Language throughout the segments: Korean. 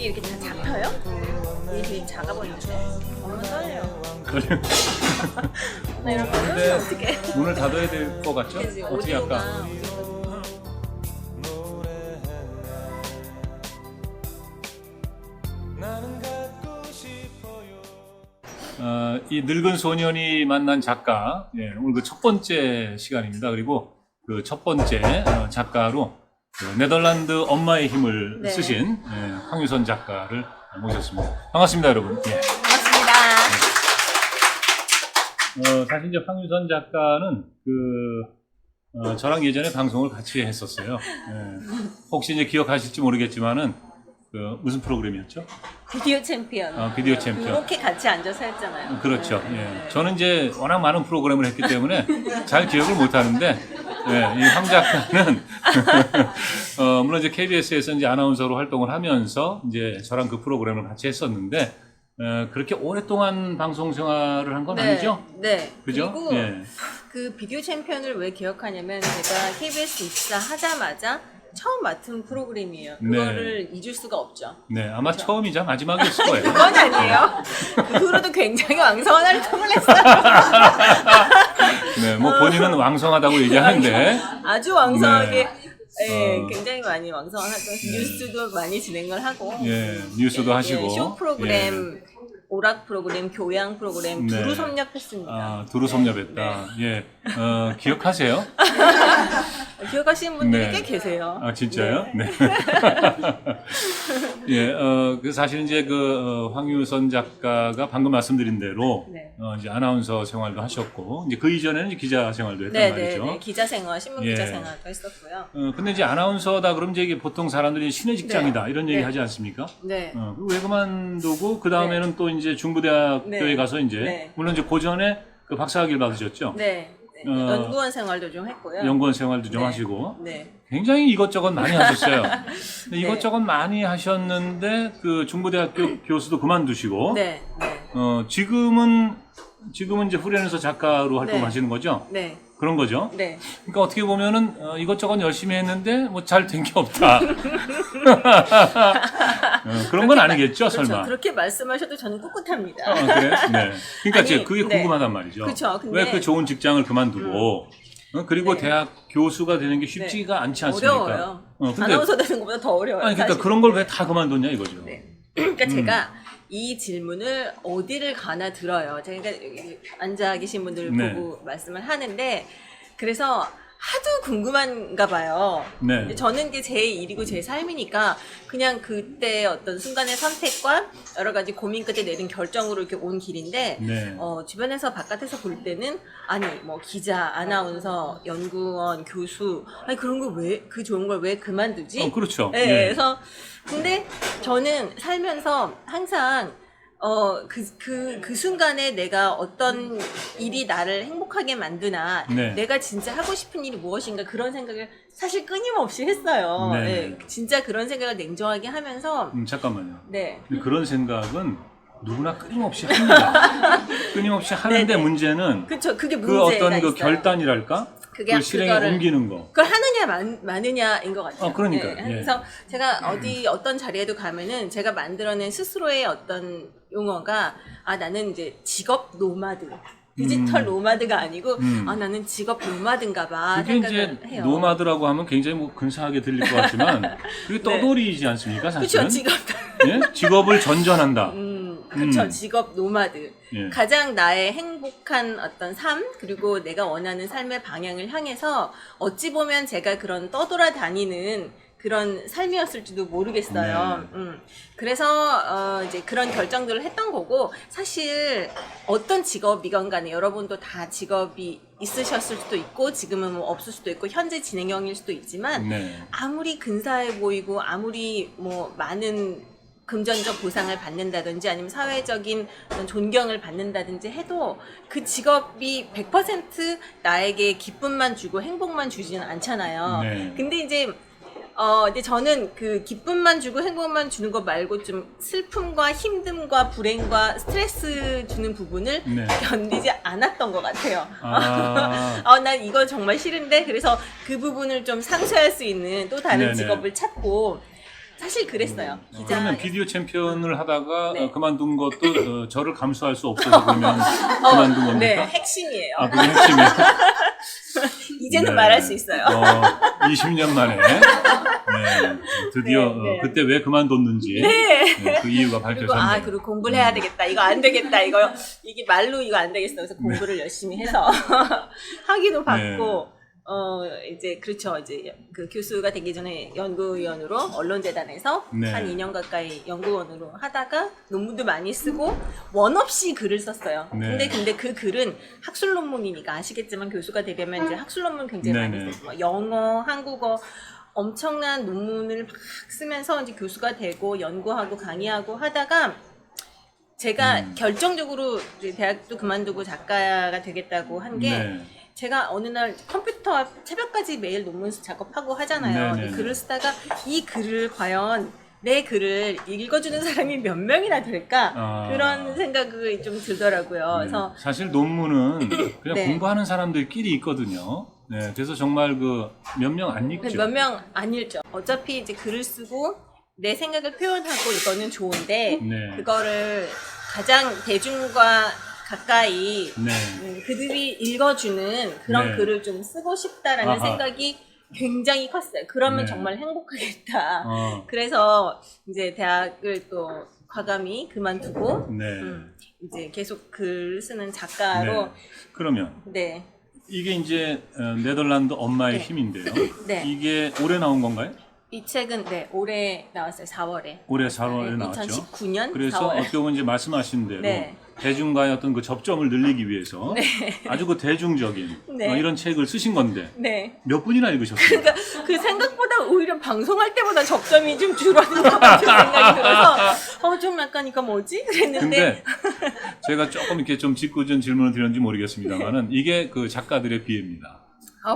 이게 이렇게 다 잡혀요? 이게 되게 작아 보이는데 엄마 떨려요. 나 이런 거 하면 어떡해. 문을 닫아야 될 것 같죠? 그치, 어떻게 오디오가 할까? 이 늙은 소년이 만난 작가, 예, 오늘 그 첫 번째 시간입니다. 그리고 그 첫 번째 작가로 그 네덜란드 엄마의 힘을 네. 쓰신 황유선 작가를 모셨습니다. 반갑습니다, 여러분. 예. 반갑습니다. 사실 이제 황유선 작가는 저랑 예전에 방송을 같이 했었어요. 예. 혹시 이제 기억하실지 모르겠지만은 무슨 프로그램이었죠? 비디오 챔피언. 비디오 챔피언. 이렇게 같이 앉아서 했잖아요. 그렇죠. 네. 예. 저는 이제 워낙 많은 프로그램을 했기 때문에 잘 기억을 못 하는데, 예, 이 황 작가는, 물론 이제 KBS에서 이제 아나운서로 활동을 하면서 이제 저랑 그 프로그램을 같이 했었는데, 그렇게 오랫동안 방송 생활을 한 건 아니죠? 네. 그죠? 그리고 예. 그 비디오 챔피언을 왜 기억하냐면 제가 KBS 입사하자마자 처음 맡은 프로그램이에요. 그거를 잊을 수가 없죠. 네, 아마 처음이자 마지막이었을 거예요. 그건 아니에요. 그 후로도 굉장히 왕성한 활동을 했어요. 네, 뭐 본인은 왕성하다고 얘기하는데, 아주 왕성하게 네. 굉장히 많이 왕성한 활동, 뉴스도 많이 진행을 하고, 예, 뉴스도 하시고, 쇼 프로그램, 오락 프로그램, 교양 프로그램 네. 두루 섭렵했습니다. 두루 섭렵했다. 네. 예, 기억하세요? 기억하시는 분들이 네. 꽤 계세요. 아, 진짜요? 네. 네. 예, 사실 이제 황유선 작가가 방금 말씀드린 대로, 네. 이제 아나운서 생활도 하셨고, 이제 그 이전에는 이제 기자 생활도 했단 말이죠. 네, 기자 생활, 신문 예. 기자 생활도 했었고요. 근데 이제 아나운서다 그러면 이제 이게 보통 사람들이 신의 직장이다, 이런 얘기 네. 하지 않습니까? 네. 그리고 왜 그만두고, 그 다음에는 또 이제 중부대학교에 네. 가서 이제, 네. 물론 이제 고전에 그 박사학위를 받으셨죠? 네. 연구원 생활도 좀 했고요. 연구원 생활도 좀 네. 하시고. 네. 굉장히 이것저것 많이 하셨어요. 근데 네. 이것저것 많이 하셨는데 그 중부대학교 교수도 그만두시고 네. 네. 지금은 이제 후련에서 작가로 활동하시는 거죠? 네. 그런 거죠? 네. 그러니까 어떻게 보면은 이것저것 열심히 했는데 뭐 잘 된 게 없다. 그런 건 아니겠죠, 그렇죠. 설마? 그렇게 말씀하셔도 저는 꿋꿋합니다. 그래? 네. 그러니까 아니, 그게 네. 궁금하단 말이죠. 그쵸, 근데- 왜 그 좋은 직장을 그만두고 그리고 네. 대학 교수가 되는 게 쉽지가 않지 않습니까? 어려워요. 근데 아나운서 되는 것보다 더 어려워요. 아니 그러니까 사실. 그런 걸 왜 다 그만뒀냐 이거죠. 네. 그러니까 제가 이 질문을 어디를 가나 들어요. 제가 여기 앉아 계신 분들을 네. 보고 말씀을 하는데 그래서 하도 궁금한가 봐요. 네. 근데 저는 이게 제 일이고 제 삶이니까 그냥 그때 어떤 순간의 선택과 여러 가지 고민 끝에 내린 결정으로 이렇게 온 길인데 네. 주변에서 바깥에서 볼 때는 아니 뭐 기자, 아나운서, 연구원, 교수 아니 그런 거 왜 그 좋은 걸 왜 그만두지? 그렇죠. 네, 예. 그래서 근데 저는 살면서 항상 그 순간에 내가 어떤 일이 나를 행복하게 만드나, 네. 내가 진짜 하고 싶은 일이 무엇인가 그런 생각을 사실 끊임없이 했어요. 네. 네, 진짜 그런 생각을 냉정하게 하면서, 잠깐만요. 네. 근데 그런 생각은 누구나 끊임없이 합니다. 끊임없이 하는데 네네. 문제는 그쵸. 그게 그 문제가 어떤 그 있어요. 결단이랄까? 그게 그걸 실행에 그거를- 옮기는 거. 그걸 하느냐 마느냐인 것 같아요. 그러니까요. 네, 예. 그래서 제가 어떤 자리에도 가면은 제가 만들어낸 스스로의 어떤 용어가 나는 이제 직업 노마드. 디지털 노마드가 아니고 나는 직업 노마드인가 봐 그게 생각을 이제 해요. 노마드라고 하면 굉장히 뭐 근사하게 들릴 것 같지만 그게 떠돌이지 않습니까, 사실은? 그렇죠. 직업 예? 직업을 전전한다. 그렇죠. 직업 노마드. 예. 가장 나의 행복한 어떤 삶, 그리고 내가 원하는 삶의 방향을 향해서 어찌 보면 제가 그런 떠돌아다니는 그런 삶이었을지도 모르겠어요. 네. 그래서 이제 그런 결정들을 했던 거고 사실 어떤 직업이건 간에 여러분도 다 직업이 있으셨을 수도 있고 지금은 뭐 없을 수도 있고 현재 진행형일 수도 있지만 네. 아무리 근사해 보이고 아무리 뭐 많은 금전적 보상을 받는다든지 아니면 사회적인 어떤 존경을 받는다든지 해도 그 직업이 100% 나에게 기쁨만 주고 행복만 주지는 않잖아요. 네. 근데 이제 근데 저는 그 기쁨만 주고 행복만 주는 거 말고 좀 슬픔과 힘듦과 불행과 스트레스 주는 부분을 네. 견디지 않았던 것 같아요. 아, 난 이거 정말 싫은데 그래서 그 부분을 좀 상쇄할 수 있는 또 다른 네네. 직업을 찾고 사실 그랬어요. 기자. 그러면 비디오 챔피언을 하다가 네. 그만둔 것도 저를 감수할 수 없어서 그러면 그만둔 겁니까? 네, 핵심이에요. 아, 그게 핵심이에요. 이제는 네. 말할 수 있어요. 20년 만에 드디어 네, 네. 그때 왜 그만뒀는지 그 이유가 그리고 밝혀졌네요. 그리고 공부를 해야 되겠다. 이거 안 되겠다. 이게 말로 이거 안 되겠어. 그래서 공부를 열심히 해서 학위도 받고 이제 그렇죠. 이제 그 교수가 되기 전에 연구위원으로 언론재단에서 네. 한 2년 가까이 연구원으로 하다가 논문도 많이 쓰고 원 없이 글을 썼어요. 네. 근데 그 글은 학술 논문이니까 아시겠지만 교수가 되려면 이제 학술 논문 굉장히 네, 많이 네. 쓰고 영어, 한국어 엄청난 논문을 막 쓰면서 이제 교수가 되고 연구하고 강의하고 하다가 제가 결정적으로 이제 대학도 그만두고 작가가 되겠다고 한 게 네. 제가 어느 날 컴퓨터 앞 새벽까지 매일 논문 작업하고 하잖아요. 네네. 글을 쓰다가 이 글을 과연 내 글을 읽어주는 사람이 몇 명이나 될까? 그런 생각이 좀 들더라고요. 네. 그래서 사실 논문은 그냥 네. 공부하는 사람들끼리 있거든요. 네, 그래서 정말 그 몇 명 안 읽죠. 몇 명 안 읽죠. 어차피 이제 글을 쓰고 내 생각을 표현하고 이거는 좋은데 네. 그거를 가장 대중과 가까이 네. 그들이 읽어주는 그런 네. 글을 좀 쓰고 싶다라는 아하. 생각이 굉장히 컸어요. 그러면 네. 정말 행복하겠다. 어, 그래서 이제 대학을 또 과감히 그만두고 네. 이제 계속 글 쓰는 작가로 네. 그러면 네. 이게 이제 네덜란드 엄마의 네. 힘인데요. 네. 이게 올해 나온 건가요? 이 책은 네, 올해 나왔어요. 4월에. 올해 4월에 나왔죠. 2019년 그래서 4월. 어떻게 보면 이제 말씀하신 대로 네. 대중과의 어떤 그 접점을 늘리기 위해서 아주 그 대중적인 네. 이런 책을 쓰신 건데 네. 몇 분이나 읽으셨습니까? 그 생각보다 오히려 방송할 때보다 접점이 좀 줄어든 것 같은 생각이 들어서 좀 약간 이거 뭐지? 그랬는데 근데 제가 조금 이렇게 좀 짓궂은 질문을 드렸는지 모르겠습니다만은 이게 그 작가들의 비애입니다.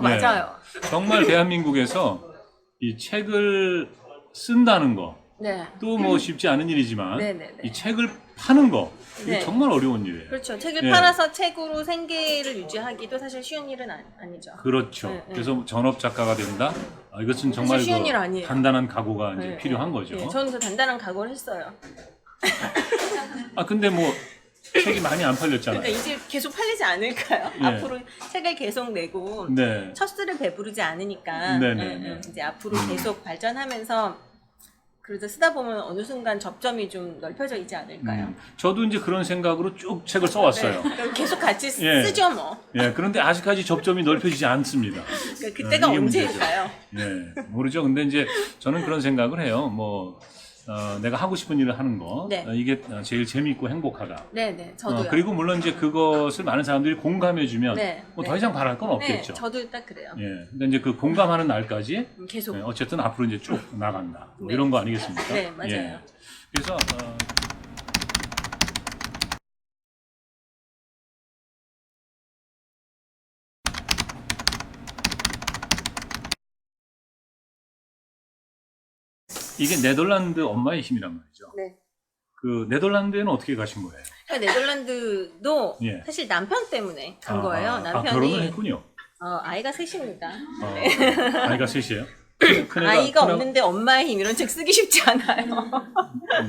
맞아요. 정말 대한민국에서 이 책을 쓴다는 거 네. 또 뭐 쉽지 않은 일이지만 네네네. 이 책을 파는 거 이게 네. 정말 어려운 일이에요. 그렇죠. 책을 네. 팔아서 책으로 생계를 유지하기도 사실 쉬운 일은 아니죠. 그렇죠. 네, 네. 그래서 전업 작가가 된다. 이것은 정말 사실 쉬운 그 일 아니에요. 단단한 각오가 이제 네, 필요한 거죠. 네, 저는 그 단단한 각오를 했어요. 근데 뭐 책이 많이 안 팔렸잖아요. 그러니까 이제 계속 팔리지 않을까요? 예. 앞으로 책을 계속 내고 네. 첫 수를 배부르지 않으니까 네네네. 이제 앞으로 계속 발전하면서 그래도 쓰다 보면 어느 순간 접점이 좀 넓혀져 있지 않을까요? 저도 이제 그런 생각으로 쭉 책을 써왔어요. 네. 그럼 계속 같이 예. 쓰죠 뭐. 예, 그런데 아직까지 접점이 넓혀지지 않습니다. 그때가 이게 언제일까요? 예, 모르죠. 근데 이제 저는 그런 생각을 해요. 뭐 내가 하고 싶은 일을 하는 거 네. 이게 제일 재미있고 행복하다. 네네, 저도요. 그리고 물론 이제 그것을 많은 사람들이 공감해주면 네, 뭐 네. 더 이상 바랄 건 네, 없겠죠. 저도 딱 그래요. 예, 근데 이제 그 공감하는 날까지 계속. 어쨌든 앞으로 이제 쭉 나간다. 뭐 네. 이런 거 아니겠습니까? 네, 맞아요. 예. 그래서 이게 네덜란드 엄마의 힘이란 말이죠. 네. 그 네덜란드에는 어떻게 가신 거예요? 그러니까 네덜란드도 예. 사실 남편 때문에 간 거예요. 결혼을 남편이 했군요. 아이가 셋입니다. 아이가 셋이에요? 아이가 없는데 엄마의 힘 이런 책 쓰기 쉽지 않아요.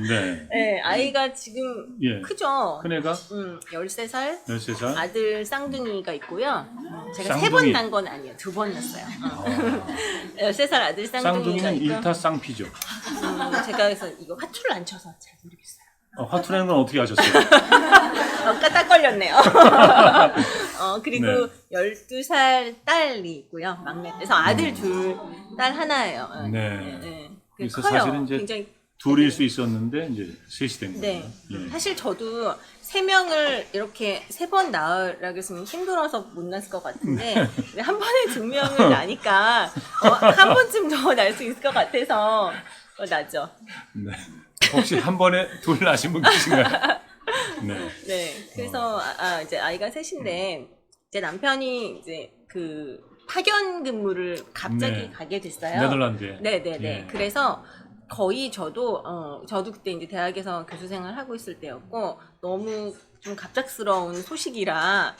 네. 네, 아이가 지금 예. 크죠. 큰애가 13살 13살. 아들 쌍둥이가 있고요. 제가 쌍둥이. 3번 난 건 아니에요. 2번 났어요. 13살 아들 쌍둥이가 쌍둥이는 있고 일타쌍피죠. 제가 그래서 이거 화투를 안 쳐서 잘 모르겠어요. 화투라는 건 어떻게 하셨어요? 딱 걸렸네요. 그리고 네. 12살 딸이 있고요. 막내. 그래서 아들 둘, 딸 하나예요. 네. 그래서 커요. 사실은 이제 굉장히 둘일 수 있었는데 이제 셋이 된 거예요. 네. 예. 사실 저도 3명을 이렇게 3번 낳으라고 했으면 힘들어서 못 낳을 것 같은데 한 번에 2명을 낳으니까 한 번쯤 더 낳을 수 있을 것 같아서 낳죠. 네. 혹시 한 번에 둘 낳으신 분 계신가요? 네. 네. 그래서 이제 아이가 셋인데 제 남편이 이제 그 파견 근무를 갑자기 네. 가게 됐어요. 네덜란드에. 네네네. 예. 그래서 거의 저도 그때 이제 대학에서 교수 생활을 하고 있을 때였고 너무 좀 갑작스러운 소식이라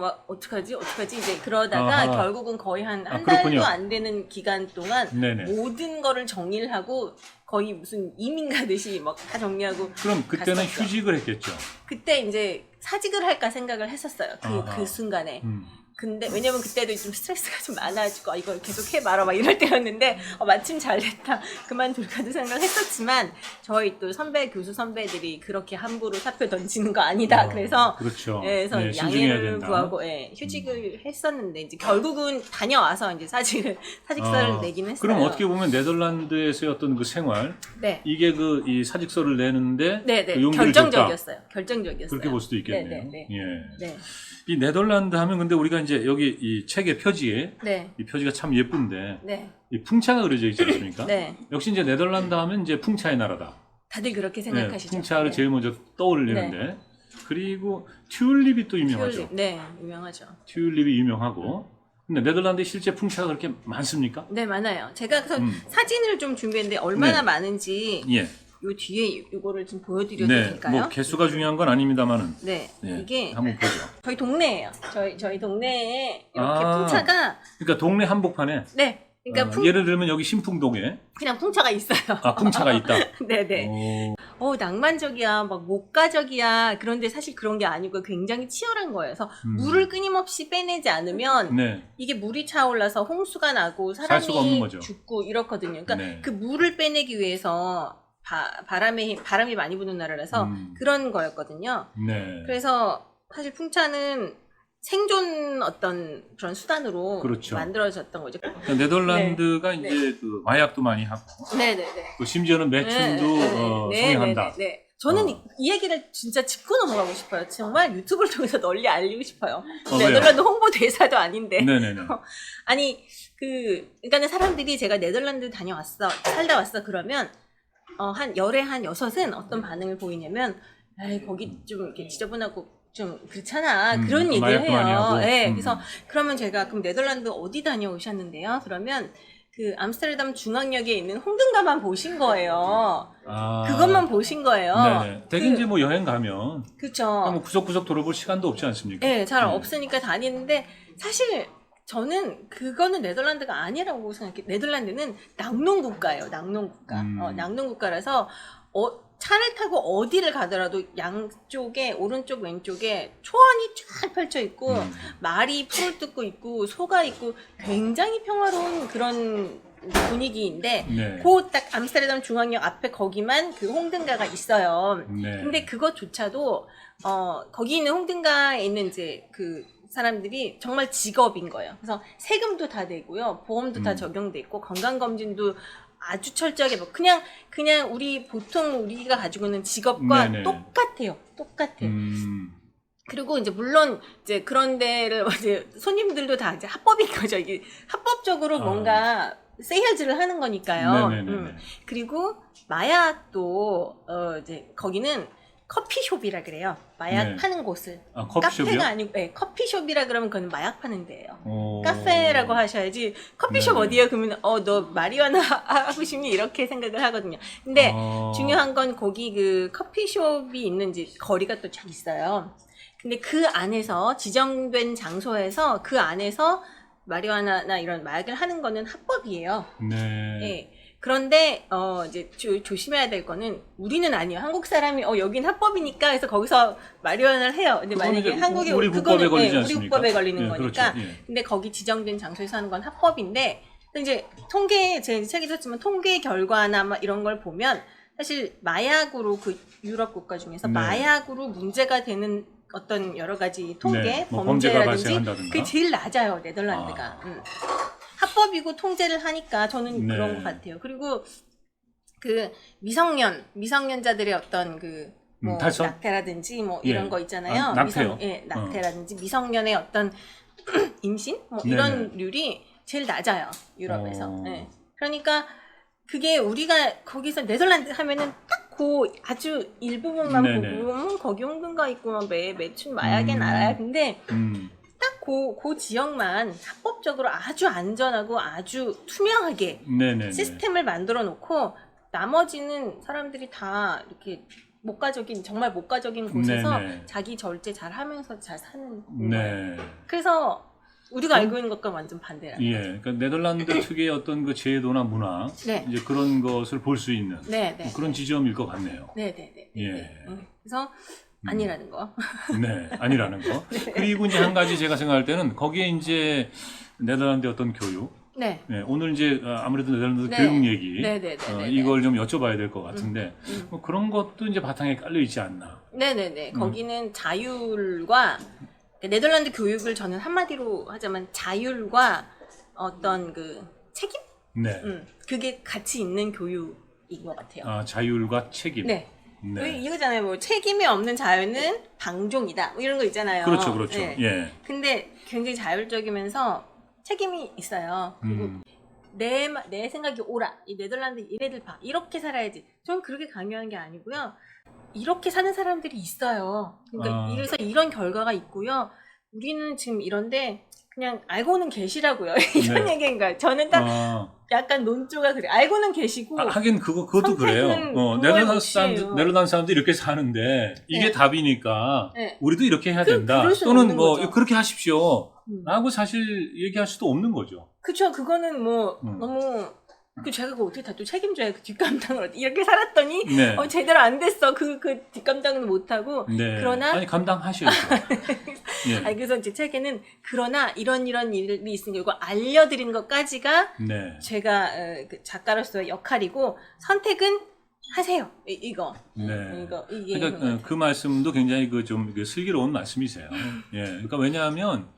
막 어떡하지 이제 그러다가 아하. 결국은 거의 한 그렇군요. 달도 안 되는 기간 동안 네네. 모든 거를 정리를 하고 거의 무슨 이민 가듯이 막 다 정리하고 그럼 그때는 갔었죠. 휴직을 했겠죠. 그때 이제 사직을 할까 생각을 했었어요. 아하. 그 순간에. 음. 근데 왜냐면 그때도 좀 스트레스가 좀 많아지고 이걸 계속 해봐라 막 이럴 때였는데 마침 잘 됐다 그만둘까도 생각을 했었지만 저희 또 교수 선배들이 그렇게 함부로 사표 던지는 거 아니다. 그래서 그렇죠. 그래서 네, 신중해야 양해를 된다. 구하고 휴직을 했었는데 이제 결국은 다녀와서 이제 사직서를 내긴 했어요. 그럼 어떻게 보면 네덜란드에서의 어떤 그 생활, 네. 이게 그 이 사직서를 내는데 네네 그 용기를 결정적이었어요. 줬다. 결정적이었어요. 그렇게 볼 수도 있겠네요. 네네네. 예. 네. 이 네덜란드 하면 근데 우리가 이제 여기 이 책의 표지에 네. 이 표지가 참 예쁜데 네. 이 풍차가 그려져 있지 않습니까? 네. 역시 이제 네덜란드 하면 이제 풍차의 나라다. 다들 그렇게 네, 생각하시죠. 풍차를 네. 제일 먼저 떠올리는데 그리고 튤립이 또 유명하죠. 튤립. 네, 유명하죠. 튤립이 유명하고 근데 네덜란드에 실제 풍차가 그렇게 많습니까? 네, 많아요. 제가 그래서 사진을 좀 준비했는데 얼마나 네. 많은지 예. 요 뒤에 요거를 좀 보여드려도 네. 될까요? 뭐 개수가 중요한 건 아닙니다만은. 네, 네. 이게 한번 보죠. 저희 동네예요. 저희 동네에 이렇게 아. 풍차가 그러니까 동네 한복판에 네, 그러니까 예를 들면 여기 신풍동에 그냥 풍차가 있어요. 풍차가 있다. 네네. 낭만적이야, 막 목가적이야. 그런데 사실 그런 게 아니고 굉장히 치열한 거예요. 그래서 물을 끊임없이 빼내지 않으면 네. 이게 물이 차올라서 홍수가 나고 살 수가 없는 사람이 거죠. 죽고 이렇거든요. 그러니까 네. 그 물을 빼내기 위해서 바람이 많이 부는 나라라서 그런 거였거든요. 네. 그래서 사실 풍차는 생존 어떤 그런 수단으로 그렇죠. 만들어졌던 거죠. 그러니까 네덜란드가 네. 이제 그 마약도 많이 하고 네네네. 또 심지어는 매춘도 성행한다. 네. 저는 이 얘기를 진짜 짚고 넘어가고 싶어요. 정말 유튜브를 통해서 널리 알리고 싶어요. 왜요? 네덜란드 홍보 대사도 아닌데. 네네네. 아니 그러니까는 사람들이 제가 네덜란드 살다 왔어 그러면 한 열에 한 6은 어떤 반응을 보이냐면 에이 거기 좀 이렇게 지저분하고 좀 그렇잖아 그런 얘기를 마약도 많이 해요. 하고. 네, 그래서 그러면 제가 그럼 네덜란드 어디 다녀오셨는데요? 그러면 그 암스테르담 중앙역에 있는 홍등가만 보신 거예요. 그것만 보신 거예요. 네네. 대개 이제 뭐 여행 가면 그렇죠. 뭐 구석구석 돌아볼 시간도 없지 않습니까? 네, 잘 없으니까 다니는데 사실 저는 그거는 네덜란드가 아니라고 생각해요. 네덜란드는 낙농국가예요. 낙농국가. 낙농국가라서 차를 타고 어디를 가더라도 양쪽에 오른쪽 왼쪽에 초원이 쫙 펼쳐 있고 말이 풀을 뜯고 있고 소가 있고 굉장히 평화로운 그런 분위기인데 네. 그 딱 암스테르담 중앙역 앞에 거기만 그 홍등가가 있어요. 네. 근데 그것조차도 거기 있는 홍등가에 있는 이제 그 사람들이 정말 직업인 거예요. 그래서 세금도 다 내고요, 보험도 다 적용돼 있고 건강 검진도 아주 철저하게 뭐 그냥 우리 보통 우리가 가지고 있는 직업과 네네. 똑같아요. 그리고 이제 물론 이제 그런 데를 이제 손님들도 다 이제 합법인 거죠. 이게 합법적으로 뭔가 세일즈를 하는 거니까요. 네네네. 그리고 마약도 이제 거기는 커피숍이라 그래요. 마약 네. 파는 곳을. 커피숍이요? 카페가 아니고 커피숍이라 그러면 그건 마약 파는 데예요. 오. 카페라고 하셔야지 커피숍 네네. 어디야? 그러면 너 마리화나 하고 싶니? 이렇게 생각을 하거든요. 근데 중요한 건 거기 그 커피숍이 있는지 거리가 또 쫙 있어요. 근데 그 안에서 지정된 장소에서 그 안에서 마리화나나 이런 마약을 하는 거는 합법이에요. 네. 네. 그런데 이제 조심해야 될 거는 우리는 아니에요. 한국 사람이 여긴 합법이니까 해서 거기서 마리화나를 해요. 근데 만약에 한국에 우리 국법에 걸리지 우리 않습니까? 국법에 걸리는 예, 거니까. 그렇죠. 예. 근데 거기 지정된 장소에서 하는 건 합법인데 이제 제 책에 썼지만 통계 결과나 막 이런 걸 보면 사실 마약으로 그 유럽 국가 중에서 네. 마약으로 문제가 되는 어떤 여러 가지 통계, 네, 뭐 범죄가 범죄라든지 발생한다든가. 그게 제일 낮아요, 네덜란드가. 합법이고 통제를 하니까 저는 네. 그런 것 같아요. 그리고 그 미성년자들의 어떤 그 뭐 탈선? 낙태라든지 뭐 예. 이런 거 있잖아요. 낙태요? 낙태라든지 미성년의 어떤 임신 뭐 이런 률이 제일 낮아요, 유럽에서. 네. 그러니까 그게 우리가 거기서 네덜란드 하면은 딱 그 아주 일부분만 네네. 보고 거기 홍등가 있고 매춘 마약의 나라야. 근데 딱 그 지역만 합법적으로 아주 안전하고 아주 투명하게 네네. 시스템을 만들어 놓고 나머지는 사람들이 다 이렇게 목가적인 정말 목가적인 곳에서 네네. 자기 절제 잘 하면서 잘 사는 네. 거예요. 그래서 우리가 알고 있는 것과 완전 반대라. 예. 그러니까 네덜란드 특유의 어떤 그 제도나 문화 네. 이제 그런 것을 볼 수 있는 네, 네. 그런 지점일 것 같네요. 네, 네, 네. 예. 네. 그래서 아니라는 거. 네, 아니라는 거. 네. 그리고 이제 한 가지 제가 생각할 때는 거기에 이제 네덜란드의 어떤 교육, 네. 네, 오늘 이제 아무래도 네덜란드 네. 교육 얘기, 네, 네, 네, 네. 이걸 좀 여쭤봐야 될 것 같은데 뭐 그런 것도 이제 바탕에 깔려 있지 않나. 네, 네, 네. 거기는 자율과 네덜란드 교육을 저는 한마디로 하자면 자율과 어떤 그 책임? 네, 그게 같이 있는 교육인 것 같아요. 아, 자율과 책임. 네. 네. 이거잖아요. 뭐 책임이 없는 자유는 방종이다. 뭐 이런 거 있잖아요. 그렇죠, 그렇죠. 네. 예. 근데 굉장히 자율적이면서 책임이 있어요. 그리고 내 생각이 옳아. 이 네덜란드 이래들 봐. 이렇게 살아야지. 저는 그렇게 강요하는 게 아니고요. 이렇게 사는 사람들이 있어요. 그러니까 이래서 이런 결과가 있고요. 우리는 지금 이런데 그냥 알고는 계시라고,요 이런 네. 얘기인 거예요. 저는 딱 약간 논조가 그래. 알고는 계시고. 하긴 그것도 그래요. 선택은 네덜란드 사람들이 이렇게 사는데 이게 네. 답이니까 네. 우리도 이렇게 해야 된다. 그럴 수는 또는 없는 뭐 거죠. 그렇게 하십시오. 라고 사실 얘기할 수도 없는 거죠. 그쵸. 그거는 뭐 너무 제가 그거 어떻게 다 또 책임져야 그 뒷감당을 이렇게 살았더니 네. 제대로 안 됐어. 그 뒷감당은 못하고. 네. 그러나 아니 감당하셔야죠. 예. 아니, 그래서 제 책에는 그러나 이런 일이 있으니까 이거 알려드리는 것까지가 네. 제가 그 작가로서의 역할이고 선택은 하세요. 이거. 네. 이게 그러니까 그 말씀도 굉장히 좀 슬기로운 말씀이세요. 예. 그러니까 왜냐하면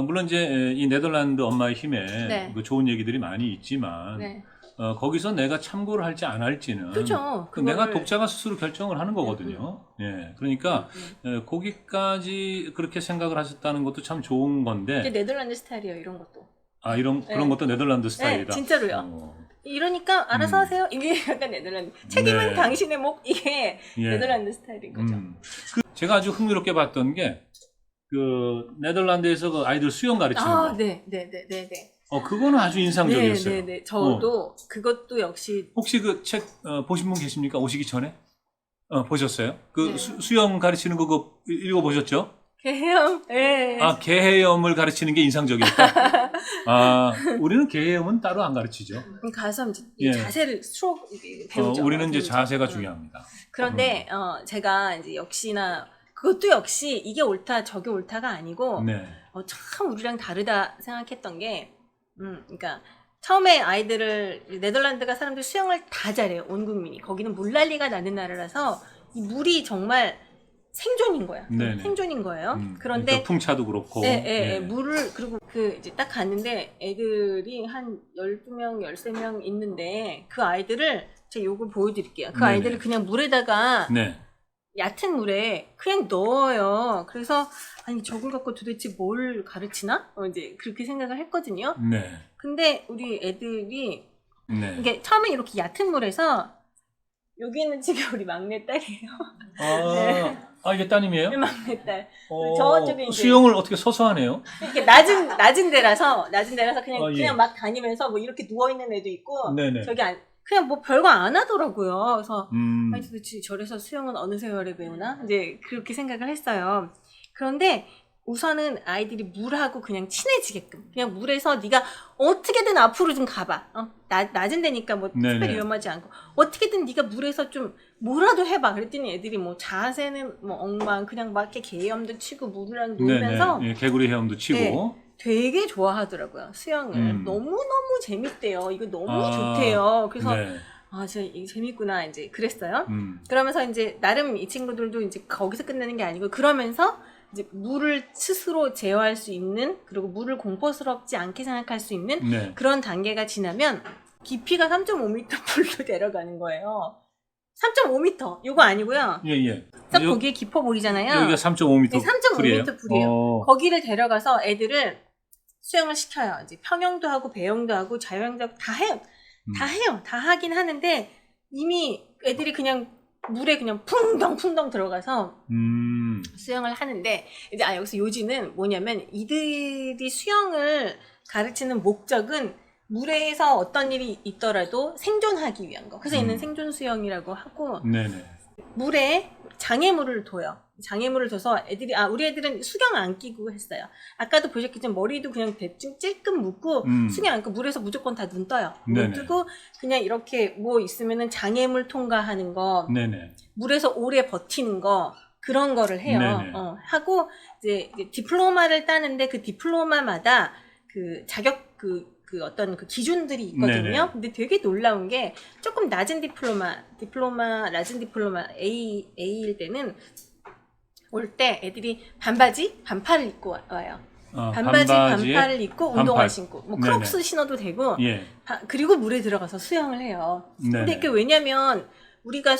물론 이제 이 네덜란드 엄마의 힘에 네. 그 좋은 얘기들이 많이 있지만 네. 거기서 내가 참고를 할지 안 할지는 그렇죠. 내가 독자가 스스로 결정을 하는 거거든요. 예. 그러니까 거기까지 그렇게 생각을 하셨다는 것도 참 좋은 건데. 이게 네덜란드 스타일이에요. 이런 것도. 아, 그런 것도 네덜란드 스타일이다. 네, 진짜로요. 이러니까 알아서 하세요. 이게 약간 네덜란드. 책임은 네. 당신의 목. 이게 예. 네덜란드 스타일인 거죠. 제가 아주 흥미롭게 봤던 게 네덜란드에서 그 아이들 수영 가르치는 거. 네. 그거는 아주 인상적이었어요. 네. 저도 그것도 역시 혹시 그 책 보신 분 계십니까? 오시기 전에? 보셨어요? 네. 수영 가르치는 거 그거 읽어보셨죠? 개헤엄. 네. 아, 개헤엄을 가르치는 게 인상적이었다. 아, 우리는 개헤엄은 따로 안 가르치죠. 가서 이제 예. 자세를 배우죠. 우리는 이제 배우죠. 자세가 중요합니다. 그런데 제가 이제 역시나 그것도 역시 이게 옳다 저게 옳다가 아니고 네. 참 우리랑 다르다 생각했던 게 그러니까 처음에 아이들을 네덜란드가 사람들 수영을 다 잘해요. 온 국민이. 거기는 물난리가 나는 나라라서 이 물이 정말 생존인 거야. 네네. 생존인 거예요. 그런데 그러니까 풍차도 그렇고. 예. 물을 그리고 이제 딱 갔는데 애들이 한 12명, 13명 있는데 그 아이들을 제가 요거 보여드릴게요. 그 네네. 아이들을 그냥 물에다가 네. 얕은 물에 그냥 넣어요. 그래서 아니 저걸 갖고 도대체 뭘 가르치나? 이제 그렇게 생각을 했거든요. 네. 근데 우리 애들이 네. 이게 처음에 이렇게 얕은 물에서 여기는 지금 우리 막내딸이에요. 이게 따님이에요? 막내딸. 저쪽에 이제 수영을 어떻게 서서 하네요? 이렇게 낮은 데라서 그냥 예. 그냥 막 다니면서 뭐 이렇게 누워 있는 애도 있고 네네. 저기 그냥 뭐 별거 안 하더라고요. 그래서 아니 음. 도대체 저래서 수영은 어느 세월에 배우나? 이제 그렇게 생각을 했어요. 그런데 우선은 아이들이 물하고 그냥 친해지게끔 그냥 물에서 네가 어떻게든 앞으로 좀 가봐. 낮은 데니까 뭐 네네. 특별히 위험하지 않고 어떻게든 네가 물에서 좀 뭐라도 해봐. 그랬더니 애들이 뭐 자세는 뭐 엉망 그냥 막 이렇게 개염도 치고 물이랑 놀면서 네네. 예, 개구리 헤엄도 치고. 네. 되게 좋아하더라고요. 수영을. 너무너무 재밌대요. 이거 너무 좋대요. 그래서 네. 진짜 이게 재밌구나 이제 그랬어요. 그러면서 그러면서 이제 나름 이 친구들도 이제 거기서 끝내는 게 아니고 그러면서 이제 물을 스스로 제어할 수 있는 그리고 물을 공포스럽지 않게 생각할 수 있는 네. 그런 단계가 지나면 깊이가 3.5m 풀로 내려가는 거예요. 3.5m 이거 아니고요. 예. 딱 보기에 깊어 보이잖아요. 여기가 3.5m. 네, 3.5m 풀이에요. 거기를 데려가서 애들을 수영을 시켜요. 이제 평영도 하고 배영도 하고 자유형도 하고 다 해요. 다 해요. 다 하긴 하는데 이미 애들이 그냥 물에 그냥 풍덩풍덩 들어가서 수영을 하는데 이제 여기서 요지는 뭐냐면 이들이 수영을 가르치는 목적은 물에서 어떤 일이 있더라도 생존하기 위한 거. 그래서 얘는 생존 수영이라고 하고 네네. 물에 장애물을 둬요. 장애물을 둬서 애들이 우리 애들은 수경 안 끼고 했어요. 아까도 보셨겠지만 머리도 그냥 대충 찔끔 묶고 수경 안 끼고 물에서 무조건 다 눈 떠요. 눈 뜨고 그냥 이렇게 뭐 있으면은 장애물 통과하는 거, 네네. 물에서 오래 버티는 거 그런 거를 해요. 하고 이제 디플로마를 따는데 그 디플로마마다 그 자격 그 어떤 그 기준들이 있거든요. 네네. 근데 되게 놀라운 게 조금 낮은 낮은 디플로마 A일 때는 올 때 애들이 반팔을 입고 와요. 반바지에 반팔을 입고 운동화 신고 뭐 크록스 신어도 되고 예. 그리고 물에 들어가서 수영을 해요. 네네. 근데 그게 왜냐면 우리가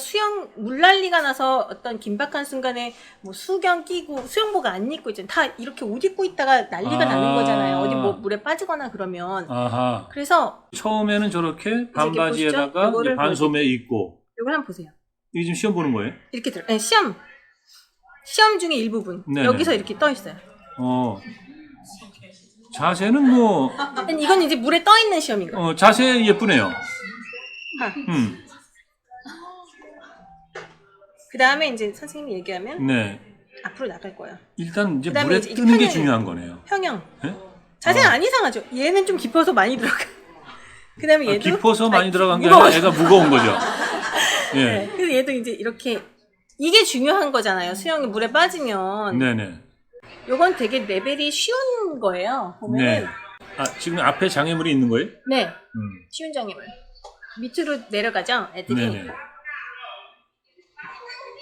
물난리가 나서 어떤 긴박한 순간에 뭐 수경 끼고 수영복 안 입고 있잖아요. 다 이렇게 옷 입고 있다가 난리가 나는 거잖아요. 어디 뭐 물에 빠지거나 그러면. 아하. 그래서 처음에는 저렇게 반바지에다가 이거를 반소매 입고. 이걸 한번 보세요. 이게 지금 시험 보는 거예요? 이렇게 시험 중에 일부분 네네. 여기서 이렇게 떠 있어요. 자세는 뭐 이건 이제 물에 떠 있는 시험인 거예요. 자세 예쁘네요. 그 다음에 이제 선생님이 얘기하면 네. 앞으로 나갈 거예요. 일단 이제 그다음에 물에 이제 뜨는 게 평형이에요. 중요한 거네요. 평형. 네? 자세는 안 이상하죠. 얘는 좀 깊어서 많이 들어가. 그 다음에 얘도 깊어서 많이 들어간 게 무거워요. 아니라 애가 무거운 거죠. 예. 네. 그래서 얘도 이제 이렇게 이게 중요한 거잖아요. 수영이 물에 빠지면. 네네. 요건 되게 레벨이 쉬운 거예요. 보면은. 네. 지금 앞에 장애물이 있는 거예요? 네. 쉬운 장애물. 밑으로 내려가죠. 애들이. 네네.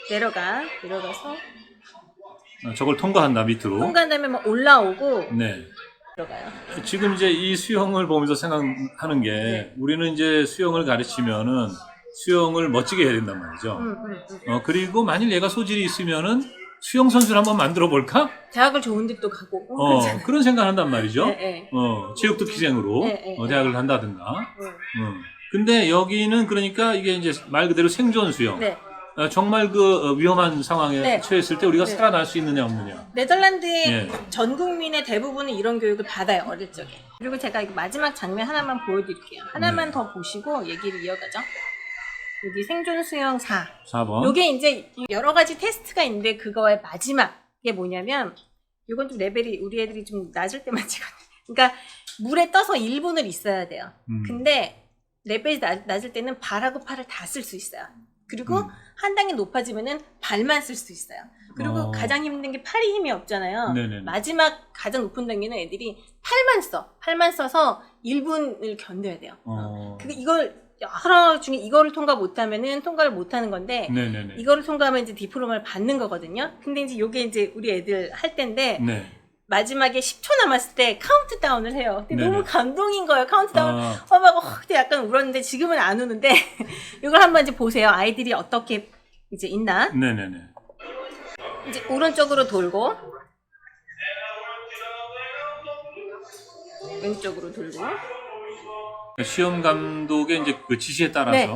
내려가서 저걸 통과한다 밑으로. 통과한 다음에 막 올라오고 네. 들어가요. 지금 이제 이 수영을 보면서 생각하는 게 네. 우리는 이제 수영을 가르치면은 수영을 멋지게 해야 된단 말이죠. 그리고 만일 얘가 소질이 있으면은 수영 선수를 한번 만들어 볼까? 대학을 좋은 데 또 가고. 그런 생각을 한단 말이죠. 네. 체육특기생으로 네. 대학을 간다든가. 근데 여기는 그러니까 이게 이제 말 그대로 생존 수영. 네. 정말 그 위험한 상황에 네. 처했을 때 우리가 네. 살아날 수 있느냐 없느냐. 네덜란드의 예. 전 국민의 대부분은 이런 교육을 받아요. 어릴 적에. 그리고 제가 마지막 장면 하나만 보여드릴게요. 하나만 더 보시고 얘기를 이어가죠. 여기 생존 수영 4. 4번. 요게 이제 여러 가지 테스트가 있는데 그거의 마지막에 뭐냐면 이건 좀 레벨이 우리 애들이 좀 낮을 때만 찍었네. 그러니까 물에 떠서 1분을 있어야 돼요. 근데 레벨이 낮을 때는 발하고 팔을 다 쓸 수 있어요. 그리고 한 단계 높아지면은 발만 쓸 수 있어요. 그리고 가장 힘든 게 팔이 힘이 없잖아요. 네네네. 마지막 가장 높은 단계는 애들이 팔만 써서 1분을 견뎌야 돼요. 이걸 여러 중에 이거를 통과를 못하는 건데 네네네. 이거를 통과하면 이제 디플로마를 받는 거거든요. 근데 이제 요게 이제 우리 애들 할 때인데 네. 마지막에 10초 남았을 때 카운트다운을 해요. 근데 네네. 너무 감동인 거예요. 카운트다운. 그때 약간 울었는데 지금은 안 우는데 이걸 한번 이제 보세요. 아이들이 어떻게 이제 있나. 네네네. 이제 오른쪽으로 돌고 왼쪽으로 돌고. 시험 감독의 이제 그 지시에 따라서. 네.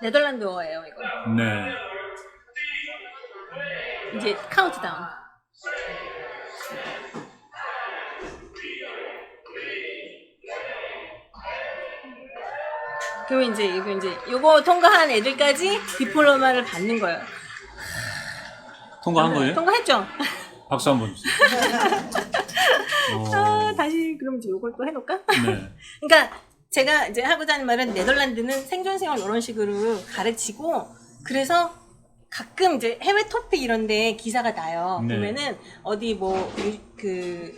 네덜란드어예요, 이거. 네. 이제 카운트다운. 그러면 이제 요거 통과한 애들까지 디플로마를 받는 거예요. 통과한 거예요? 통과했죠? 박수 한번 주세요. 다시 그럼 이제 요걸 또 해놓을까? 네. 그러니까 제가 이제 하고자 하는 말은 네덜란드는 생존수영을 이런 식으로 가르치고 그래서 가끔 이제 해외 토픽 이런데 기사가 나요. 네. 보면은 어디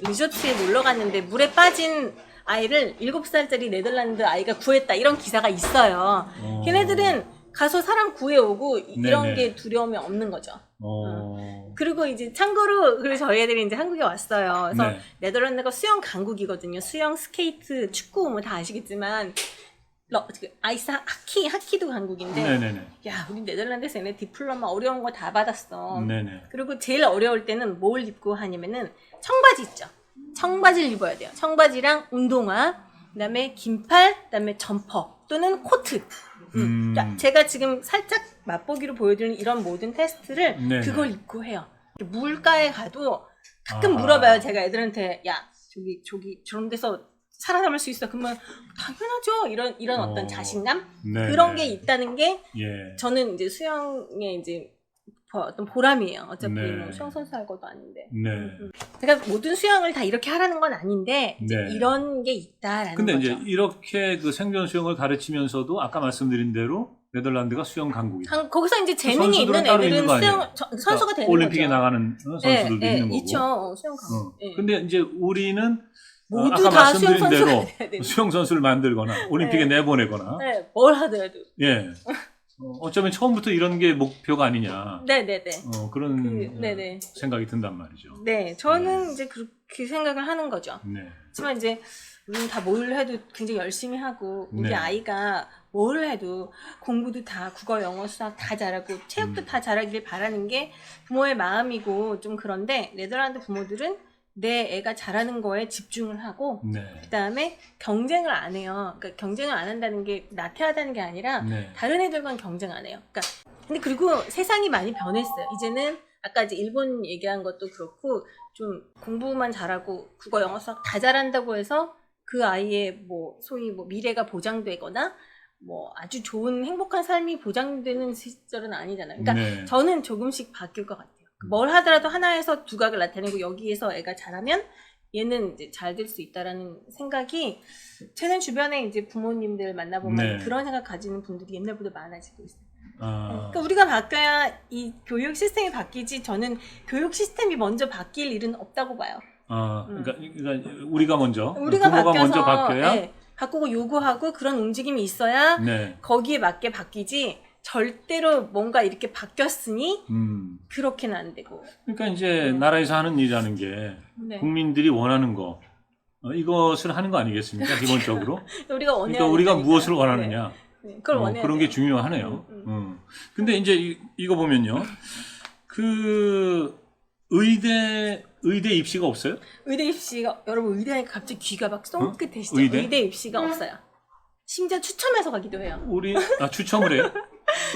리조트에 놀러 갔는데 물에 빠진 아이를 7살짜리 네덜란드 아이가 구했다 이런 기사가 있어요. 걔네들은 가서 사람 구해오고 이런 네네. 게 두려움이 없는 거죠. 그리고 이제 참고로 그래서 저희 애들이 이제 한국에 왔어요. 그래서 네. 네덜란드가 수영 강국이거든요. 수영, 스케이트, 축구 뭐 다 아시겠지만 아이스 하키도 강국인데 네네네. 야 우리 네덜란드에서 얘네 디플로마 어려운 거 다 받았어. 네네. 그리고 제일 어려울 때는 뭘 입고 하냐면은 청바지 있죠. 청바지를 입어야 돼요. 청바지랑 운동화, 그다음에 긴팔, 그다음에 점퍼 또는 코트. 그러니까 제가 지금 살짝 맛보기로 보여드리는 이런 모든 테스트를 네네. 그걸 입고 해요. 물가에 가도 가끔 물어봐요. 제가 애들한테 야 저기 저런 데서 살아남을 수 있어. 그러면 당연하죠. 이런 어떤 자신감 네, 그런 네. 게 있다는 게 예. 저는 이제 수영의 이제 어떤 보람이에요. 어차피 네. 뭐 수영 선수 할 것도 아닌데. 네. 그러니까 모든 수영을 다 이렇게 하라는 건 아닌데 이제 네. 이런 게 있다라는 근데 거죠. 이제 이렇게 그 생존 수영을 가르치면서도 아까 말씀드린 대로 네덜란드가 수영 강국이다. 거기서 이제 재능이 선수들은 있는 따로 애들은 있는 거 아니에요? 선수가 그러니까 되는 올림픽에 거죠. 나가는 선수들도 있는 거고. 있죠. 수영 강국. 예. 근데 이제 우리는 모두 아까 다 수영 말씀드린 대로 선수가 돼야 되는 수영 선수를 만들거나 올림픽에 네. 내보내거나 네, 뭘 하더라도. 예. 어쩌면 처음부터 이런 게 목표가 아니냐. 네네네. 그런 네네. 생각이 든단 말이죠. 네, 저는 이제 그렇게 생각을 하는 거죠. 네. 하지만 이제 우리는 다 뭘 해도 굉장히 열심히 하고 우리 네. 아이가 뭘 해도 공부도 다 국어, 영어, 수학 다 잘하고 체육도 다 잘하길 바라는 게 부모의 마음이고 좀 그런데 네덜란드 부모들은 내 애가 잘하는 거에 집중을 하고 네. 그다음에 경쟁을 안 해요. 그러니까 경쟁을 안 한다는 게 나태하다는 게 아니라 네. 다른 애들과는 경쟁 안 해요. 그러니까 근데 그리고 세상이 많이 변했어요. 이제는 아까 이제 일본 얘기한 것도 그렇고 좀 공부만 잘하고 국어, 영어, 수학 다 잘한다고 해서 그 아이의 뭐 소위 뭐 미래가 보장되거나 뭐 아주 좋은 행복한 삶이 보장되는 시절은 아니잖아요. 그러니까 네. 저는 조금씩 바뀔 것 같아요. 뭘 하더라도 하나에서 두각을 나타내고 여기에서 애가 잘하면 얘는 이제 잘 될 수 있다라는 생각이 최근 주변에 이제 부모님들 만나보면 네. 그런 생각 가지는 분들이 옛날보다 많아지고 있어요. 아, 그러니까 우리가 바뀌어야 이 교육 시스템이 바뀌지 저는 교육 시스템이 먼저 바뀔 일은 없다고 봐요. 그러니까 우리가 먼저 우리가 부모가 바뀌어서 먼저 바뀌어야 네, 바꾸고 요구하고 그런 움직임이 있어야 네. 거기에 맞게 바뀌지 절대로 뭔가 이렇게 바뀌었으니 음. 그렇게는 안 되고. 그러니까 이제 네. 나라에서 하는 일이라는 게 네. 국민들이 원하는 거 이것을 하는 거 아니겠습니까? 기본적으로. 우리가 원해야 그러니까 우리가 되니까요. 무엇을 원하느냐. 네, 그걸 원해야 그런 돼요. 게 중요하네요. 근데 이제 이거 보면요. 그 의대 입시가 없어요? 의대 입시가 여러분 의대하니까 갑자기 귀가 막 쫑긋해지죠. 의대? 입시가 없어요. 심지어 추첨해서 가기도 해요. 우리 추첨을 해요.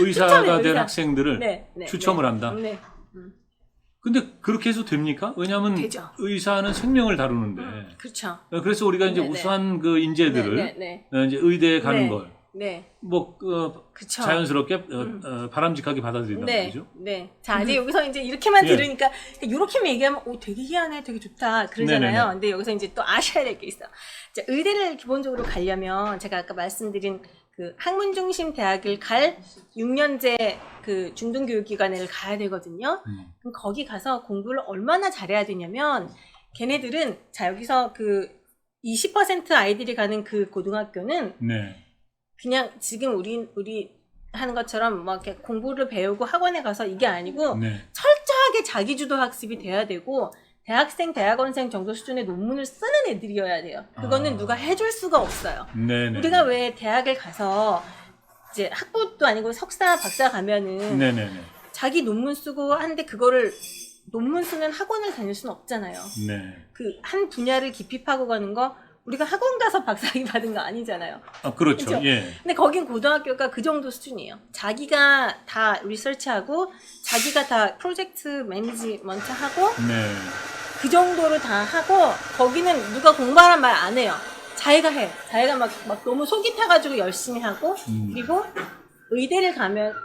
의사가 추첨해요, 될 의사. 학생들을 네, 추첨을 한다. 네. 근데 그렇게 해서 됩니까? 왜냐하면 되죠. 의사는 생명을 다루는데. 그렇죠. 그래서 우리가 이제 네네. 우수한 그 인재들을 네. 이제 의대에 가는 네. 걸 네. 뭐 그쵸. 자연스럽게 바람직하게 받아들인단 네. 말이죠. 네. 자, 이제 여기서 이제 이렇게만 예. 들으니까 이렇게만 얘기하면 되게 희한해, 되게 좋다 그러잖아요. 네네네. 근데 여기서 이제 또 아셔야 될 게 있어. 자, 의대를 기본적으로 가려면 제가 아까 말씀드린 그 학문 중심 대학을 갈 6년제 그 중등교육기관을 가야 되거든요. 그럼 거기 가서 공부를 얼마나 잘해야 되냐면 걔네들은 자 여기서 그 20% 아이들이 가는 그 고등학교는 네. 그냥 지금 우리 하는 것처럼 막 이렇게 공부를 배우고 학원에 가서 이게 아니고 네. 철저하게 자기주도 학습이 돼야 되고 대학생, 대학원생 정도 수준의 논문을 쓰는 애들이어야 돼요. 그거는 누가 해줄 수가 없어요. 네네. 우리가 왜 대학을 가서 이제 학부도 아니고 석사, 박사 가면은 네네네. 자기 논문 쓰고 하는데 그거를 논문 쓰는 학원을 다닐 수는 없잖아요. 네. 그 한 분야를 깊이 파고 가는 거 우리가 학원 가서 박사학위 받은 거 아니잖아요. 그렇죠. 그죠? 예. 근데 거긴 고등학교가 그 정도 수준이에요. 자기가 다 리서치하고 자기가 다 프로젝트 매니지먼트 하고 네. 그 정도를 다 하고 거기는 누가 공부하란 말 안 해요. 자기가 해. 자기가 막 너무 속이 타가지고 열심히 하고 그리고 의대를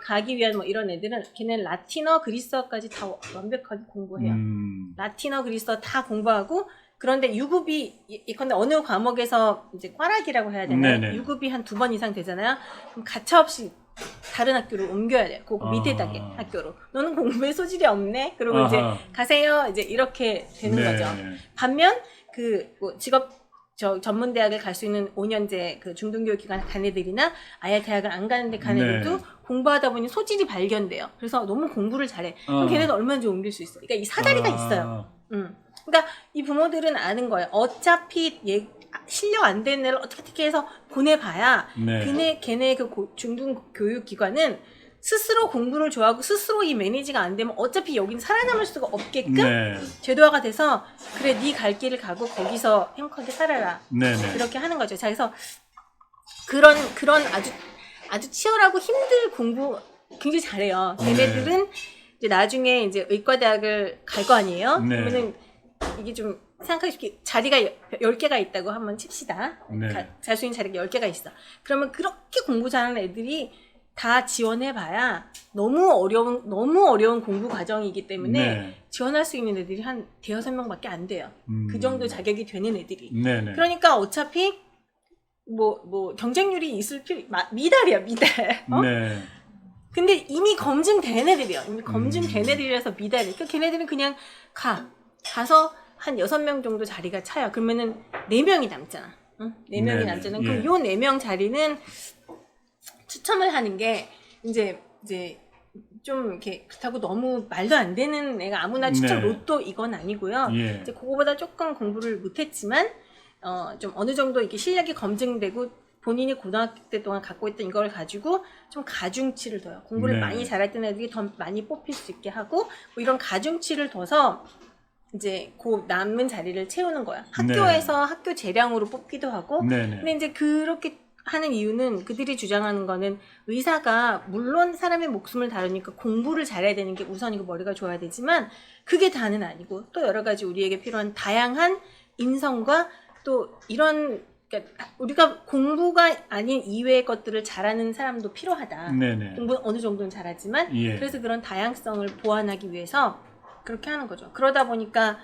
가기 위한 뭐 이런 애들은 걔네는 라틴어, 그리스어까지 다 완벽하게 공부해요. 라틴어, 그리스어 다 공부하고 그런데 유급이 예컨대 어느 과목에서 이제 꽈락이라고 해야 되나요? 네네. 유급이 한 2번 이상 되잖아요. 그럼 가차없이 다른 학교로 옮겨야 돼요. 그 밑에 단계 학교로. 너는 공부에 소질이 없네. 그리고 이제 가세요. 이제 이렇게 되는 네. 거죠. 반면 그 뭐 직업 전문 대학을 갈 수 있는 5년제 그 중등교육기관 간 애들이나 아예 대학을 안 가는데 간 애들도 네. 공부하다 보니 소질이 발견돼요. 그래서 너무 공부를 잘해. 그럼 걔네는 얼마든지 옮길 수 있어. 그러니까 이 사다리가 있어요. 그러니까 이 부모들은 아는 거예요. 어차피 실력 안 되는 애를 어떻게 해서 보내봐야 네. 걔네 그 중등교육기관은 스스로 공부를 좋아하고 스스로 이 매니지가 안 되면 어차피 여긴 살아남을 수가 없게끔 네. 제도화가 돼서 그래 네 갈 길을 가고 거기서 행복하게 살아라. 네네. 그렇게 하는 거죠. 자, 그래서 그런 아주 치열하고 힘들 공부 굉장히 잘해요. 걔네들은 이제 나중에 이제 의과대학을 갈 거 아니에요. 네. 그러면은 이게 좀 생각하십시오. 자리가 10개가 있다고 한번 칩시다. 네. 잘 수 있는 자리가 10개가 있어. 그러면 그렇게 공부 잘하는 애들이 다 지원해봐야 너무 어려운 공부 과정이기 때문에 네. 지원할 수 있는 애들이 한 대여섯 명밖에 안 돼요. 그 정도 자격이 되는 애들이. 네네. 그러니까 어차피 뭐 경쟁률이 있을 미달이야, 미달. 어? 네. 근데 이미 검증된 애들이야. 이미 검증된 애들이라서 미달이. 그러니까 걔네들은 그냥 가서 한 6명 정도 자리가 차요. 그러면은 4명이 남잖아. 응? 4명이 네네. 남잖아. 예. 그럼 요 4명 자리는 추첨을 하는 게 이제 좀 이렇게 그렇다고 너무 말도 안 되는 애가 아무나 추첨 네. 로또 이건 아니고요. 예. 이제 그거보다 조금 공부를 못했지만 좀 어느 정도 이렇게 실력이 검증되고 본인이 고등학교 때 동안 갖고 있던 이걸 가지고 좀 가중치를 둬요. 공부를 네. 많이 잘했던 애들이 더 많이 뽑힐 수 있게 하고 뭐 이런 가중치를 둬서 이제 그 남은 자리를 채우는 거야. 학교에서 학교 재량으로 뽑기도 하고. 네네. 근데 이제 그렇게 하는 이유는 그들이 주장하는 거는 의사가 물론 사람의 목숨을 다루니까 공부를 잘해야 되는 게 우선이고 머리가 좋아야 되지만 그게 다는 아니고 또 여러 가지 우리에게 필요한 다양한 인성과 또 이런 그러니까 우리가 공부가 아닌 이외의 것들을 잘하는 사람도 필요하다. 네네. 공부는 어느 정도는 잘하지만 예. 그래서 그런 다양성을 보완하기 위해서 그렇게 하는 거죠. 그러다 보니까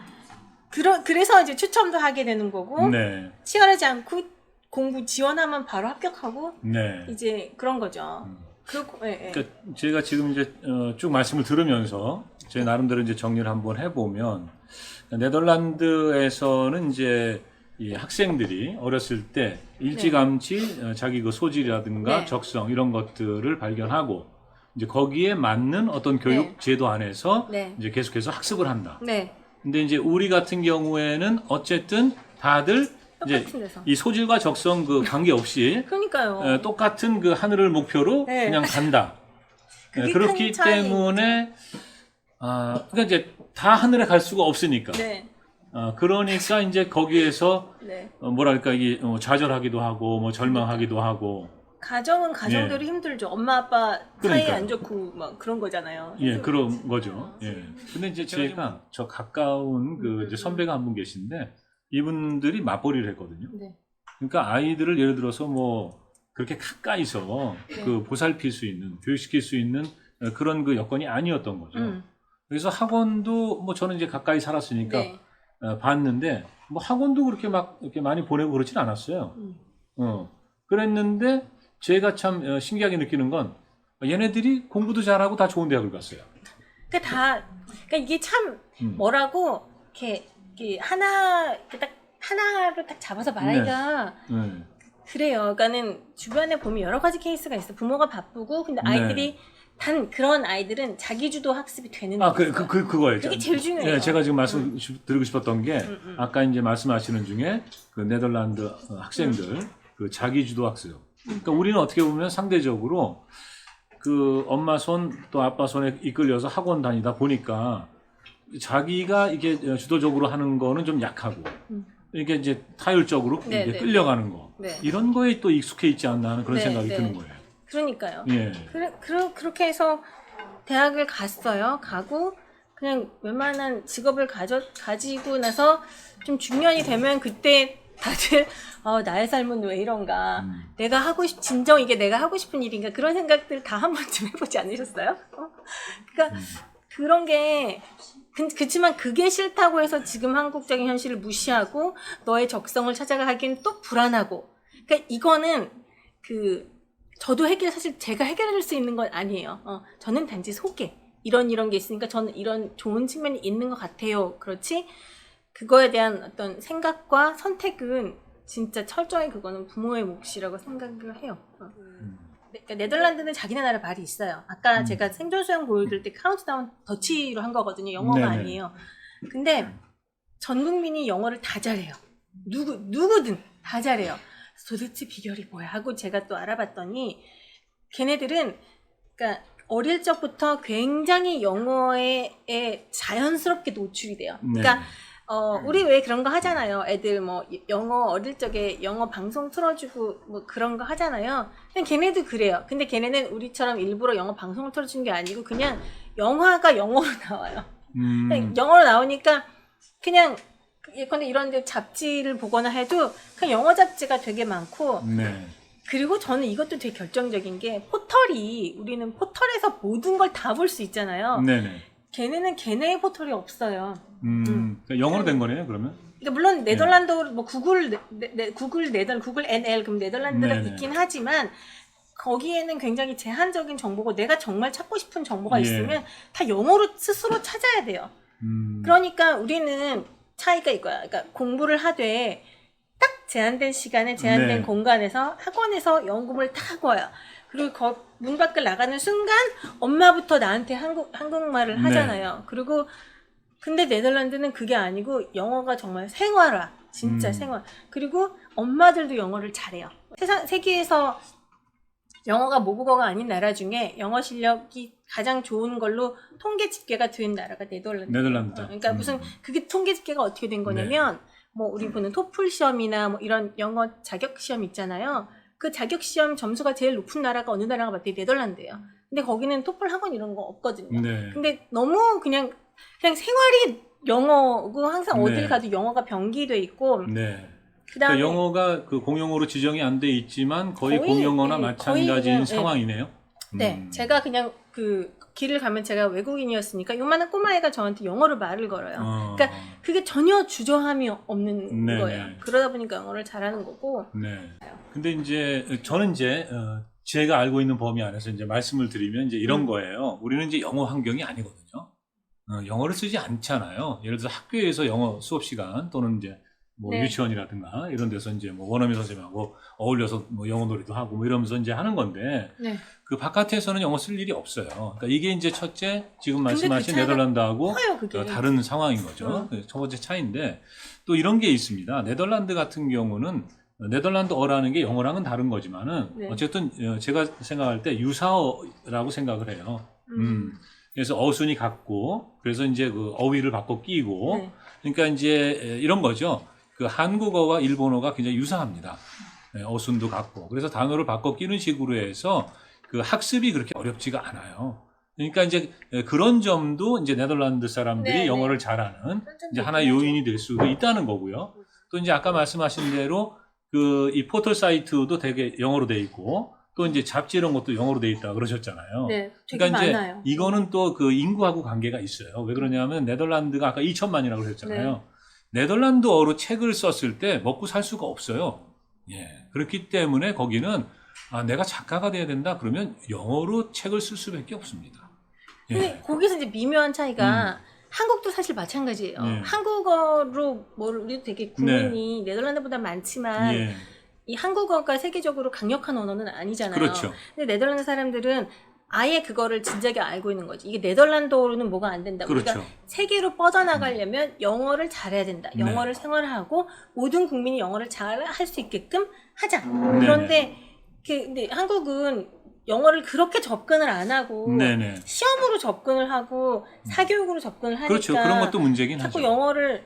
그래서 이제 추첨도 하게 되는 거고 네. 치열하지 않고 공부 지원하면 바로 합격하고 네. 이제 그런 거죠. 그리고 그러니까 제가 지금 이제 쭉 말씀을 들으면서 제 나름대로 이제 정리를 한번 해보면 네덜란드에서는 이제 이 학생들이 어렸을 때 일찌감치 자기 그 소질이라든가 네. 적성 이런 것들을 발견하고 이제 거기에 맞는 어떤 교육 네. 제도 안에서 네. 이제 계속해서 학습을 한다. 네. 근데 이제 우리 같은 경우에는 어쨌든 다들 이제 똑같은 데서. 이 소질과 적성 그 관계 없이 그러니까요. 똑같은 그 하늘을 목표로 네. 그냥 간다. 그게 그렇기 큰 차이죠. 때문에 그러니까 이제 다 하늘에 갈 수가 없으니까. 네. 그러니까 이제 거기에서 네. 뭐랄까 이게 좌절하기도 하고 뭐 절망하기도 하고. 가정은 가정대로 힘들죠. 엄마 아빠 사이 그러니까요. 안 좋고 막 그런 거잖아요. 예, 그런 거죠. 예. 근데 이제 제가 저 가까운 그 이제 선배가 한 분 계신데 이분들이 맞벌이를 했거든요. 네. 그러니까 아이들을 예를 들어서 뭐 그렇게 가까이서 네. 그 보살필 수 있는, 교육시킬 수 있는 그런 그 여건이 아니었던 거죠. 그래서 학원도 뭐 저는 이제 가까이 살았으니까 네. 봤는데 뭐 학원도 그렇게 막 이렇게 많이 보내고 그러진 않았어요. 그랬는데 제가 참 신기하게 느끼는 건 얘네들이 공부도 잘하고 다 좋은 대학을 갔어요. 그러니까 이게 참 뭐라고 이렇게 하나로 딱 잡아서 말하기가 네. 그래요. 그러니까는 주변에 보면 여러 가지 케이스가 있어. 부모가 바쁘고 근데 네. 아이들이 단 그런 아이들은 자기주도 학습이 되는 그거예요. 그게 제일 중요해요. 네, 제가 지금 말씀 드리고 싶었던 게 아까 이제 말씀하시는 중에 그 네덜란드 학생들 그 자기주도 학습. 그러니까 우리는 어떻게 보면 상대적으로 그 엄마 손 또 아빠 손에 이끌려서 학원 다니다 보니까 자기가 이게 주도적으로 하는 거는 좀 약하고 이게 이제 타율적으로 네, 이제 네. 끌려가는 거 네. 이런 거에 또 익숙해 있지 않나 하는 그런 네, 생각이 네. 드는 거예요. 그러니까요. 예. 그렇게 해서 대학을 갔어요. 가고 그냥 웬만한 직업을 가지고 나서 좀 중년이 되면 그때 다들 나의 삶은 왜 이런가? 진정 이게 내가 하고 싶은 일인가? 그런 생각들 다 한 번쯤 해보지 않으셨어요? 그러니까 그런 게 그치만 그게 싫다고 해서 지금 한국적인 현실을 무시하고 너의 적성을 찾아가기엔 또 불안하고. 그러니까 이거는 저도 사실 제가 해결할 수 있는 건 아니에요. 저는 단지 소개. 이런 게 있으니까 저는 이런 좋은 측면이 있는 것 같아요. 그렇지? 그거에 대한 어떤 생각과 선택은 진짜 철저히 그거는 부모의 몫이라고 생각을 해요. 그러니까 네덜란드는 자기네 나라 말이 있어요. 아까 제가 생존 수영 보여드릴 때 카운트다운 더치로 한 거거든요. 영어가 네네. 아니에요. 근데 전 국민이 영어를 다 잘해요. 누구든 다 잘해요. 도대체 비결이 뭐야 하고 제가 또 알아봤더니 걔네들은 그러니까 어릴 적부터 굉장히 영어에 자연스럽게 노출이 돼요. 그러니까 우리 왜 그런 거 하잖아요. 애들 뭐 영어 어릴 적에 영어 방송 틀어주고 뭐 그런 거 하잖아요. 근데 걔네도 그래요. 근데 걔네는 우리처럼 일부러 영어 방송을 틀어주는 게 아니고 그냥 영화가 영어로 나와요. 그냥 영어로 나오니까 그냥 예컨대 이런 데 잡지를 보거나 해도 그냥 영어 잡지가 되게 많고 네. 그리고 저는 이것도 되게 결정적인 게 포털이 우리는 포털에서 모든 걸 다 볼 수 있잖아요. 네네. 걔네는 걔네의 포털이 없어요. 그러니까 영어로 된 거네요, 그러면? 그러니까 물론 네덜란드 뭐 구글 NL 그럼 네덜란드가 네네. 있긴 하지만 거기에는 굉장히 제한적인 정보고 내가 정말 찾고 싶은 정보가 예. 있으면 다 영어로 스스로 찾아야 돼요. 음. 그러니까 우리는 차이가 이거야. 그러니까 공부를 하되 딱 제한된 시간에 제한된 네. 공간에서 학원에서 연구를 다 하고 와요. 그리고 문 밖을 나가는 순간 엄마부터 나한테 한국말을 네. 하잖아요. 그리고 근데 네덜란드는 그게 아니고 영어가 정말 생활화. 진짜 생활. 그리고 엄마들도 영어를 잘해요. 세계에서 영어가 모국어가 아닌 나라 중에 영어 실력이 가장 좋은 걸로 통계 집계가 된 나라가 네덜란드. 네덜란드. 그러니까 무슨 그게 통계 집계가 어떻게 된 거냐면 뭐 우리 보는 토플 시험이나 뭐 이런 영어 자격 시험 있잖아요. 그 자격 시험 점수가 제일 높은 나라가 어느 나라가 봤더니 네덜란드예요. 근데 거기는 토플 학원 이런 거 없거든요. 네. 근데 너무 그냥 생활이 영어고 항상 네. 어딜 가도 영어가 병기돼 있고 네. 그다음에 그러니까 영어가 그 공용어로 지정이 안 돼 있지만 거의 공용어나 네, 마찬가지인 그냥, 상황이네요. 네, 제가 그냥 그 길을 가면 제가 외국인이었으니까 요만한 꼬마애가 저한테 영어로 말을 걸어요. 그러니까 그게 전혀 주저함이 없는 네네. 거예요. 그러다 보니까 영어를 잘하는 거고. 네. 근데 이제 저는 이제 제가 알고 있는 범위 안에서 이제 말씀을 드리면 이제 이런 거예요. 우리는 이제 영어 환경이 아니거든요. 영어를 쓰지 않잖아요. 예를 들어서 학교에서 영어 수업 시간 또는 이제 뭐 네. 유치원이라든가 이런 데서 이제 뭐 원어민 선생님하고 어울려서 뭐 영어 놀이도 하고 뭐 이러면서 이제 하는 건데 네. 그 바깥에서는 영어 쓸 일이 없어요. 그러니까 이게 이제 첫째 지금 근데 그 말씀하신 차이가 네덜란드하고 커요, 그게. 다른 상황인 거죠. 첫 번째 차이인데 또 이런 게 있습니다. 네덜란드 같은 경우는 네덜란드어라는 게 영어랑은 다른 거지만은 네. 어쨌든 제가 생각할 때 유사어라고 생각을 해요. 그래서 어순이 같고 그래서 이제 그 어휘를 바꿔 끼고 네. 그러니까 이제 이런 거죠. 그 한국어와 일본어가 굉장히 유사합니다. 어순도 같고 그래서 단어를 바꿔 끼는 식으로 해서 그 학습이 그렇게 어렵지가 않아요. 그러니까 이제 그런 점도 이제 네덜란드 사람들이 네, 영어를 네. 잘하는 이제 있긴 하나의 하죠. 요인이 될 수도 있다는 거고요. 또 이제 아까 말씀하신 대로 그 이 포털 사이트도 되게 영어로 돼 있고 또 이제 잡지 이런 것도 영어로 돼 있다 그러셨잖아요. 네, 되게 그러니까 이제 많아요. 이거는 또 그 인구하고 관계가 있어요. 왜 그러냐면 네덜란드가 아까 2천만이라고 그랬잖아요. 네덜란드어로 책을 썼을 때 먹고 살 수가 없어요. 예. 그렇기 때문에 거기는 내가 작가가 돼야 된다 그러면 영어로 책을 쓸 수밖에 없습니다. 예. 근데 거기서 이제 미묘한 차이가 한국도 사실 마찬가지예요. 한국어로 우리도 되게 국민이 네덜란드보다 많지만 예. 이 한국어가 세계적으로 강력한 언어는 아니잖아요. 그렇죠. 근데 네덜란드 사람들은 아예 그거를 진작에 알고 있는 거지. 이게 네덜란드어로는 뭐가 안 된다. 그렇죠. 우리가 세계로 뻗어나가려면 영어를 잘해야 된다. 네. 영어를 생활하고 모든 국민이 영어를 잘 할 수 있게끔 하자. 네네. 그런데 근데 한국은 영어를 그렇게 접근을 안 하고 네네. 시험으로 접근을 하고 사교육으로 접근을 하니까 그렇죠. 그런 것도 문제긴 자꾸 하죠. 영어를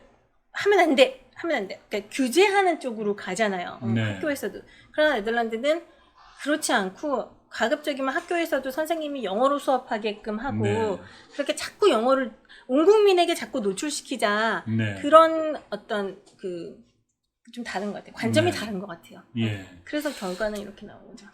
하면 안 돼. 하면 안 돼. 그러니까 규제하는 쪽으로 가잖아요. 네. 학교에서도. 그러나 네덜란드는 그렇지 않고 가급적이면 학교에서도 선생님이 영어로 수업하게끔 하고 네. 그렇게 자꾸 영어를 온 국민에게 자꾸 노출시키자. 네. 그런 어떤 좀 다른 것 같아요. 관점이 네. 다른 것 같아요. 예. 그래서 결과는 이렇게 나온 거죠.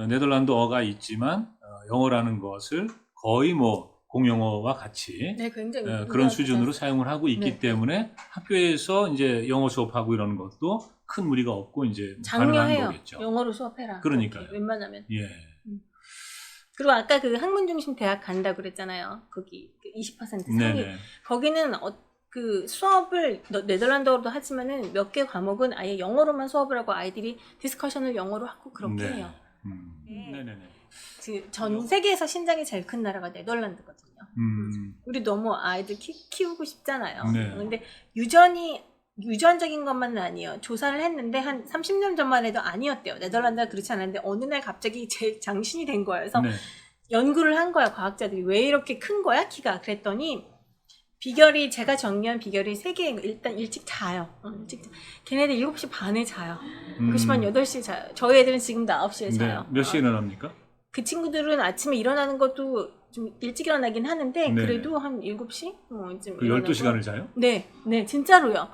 네덜란드어가 있지만 영어라는 것을 거의 뭐 공용어와 같이 네, 굉장히 그런 수준으로 사용을 하고 있기 네. 때문에 학교에서 이제 영어 수업하고 이러는 것도 큰 무리가 없고 이제 가능한 장려해요. 거겠죠. 영어로 수업해라. 그러니까요. 그렇게 웬만하면. 예. 그리고 아까 그 학문중심 대학 간다 그랬잖아요. 거기 20% 상위. 네네. 거기는 그 수업을 네덜란드어로도 하지만은 몇 개 과목은 아예 영어로만 수업을 하고 아이들이 디스커션을 영어로 하고 그렇게 네. 해요. 네네네. 전 세계에서 신장이 제일 큰 나라가 네덜란드거든요. 우리 너무 아이들 키우고 싶잖아요. 네. 근데 유전적인 것만은 아니에요. 조사를 했는데 한 30년 전만 해도 아니었대요. 네덜란드가 그렇지 않았는데 어느 날 갑자기 장신이 된 거예요. 그래서 네. 연구를 한 거야. 과학자들이 왜 이렇게 큰 거야 키가. 그랬더니 비결이 제가 정리한 비결이 세 개인 거. 일단 일찍 자요. 걔네들 7시 반에 자요. 9시 반 8시에 자요. 저희 애들은 지금도 9시에 자요. 네. 몇 시에 일어납니까? 그 친구들은 아침에 일어나는 것도 좀 일찍 일어나긴 하는데 네. 그래도 한 7시 뭐쯤 그 12시간을 자요? 네, 진짜로요.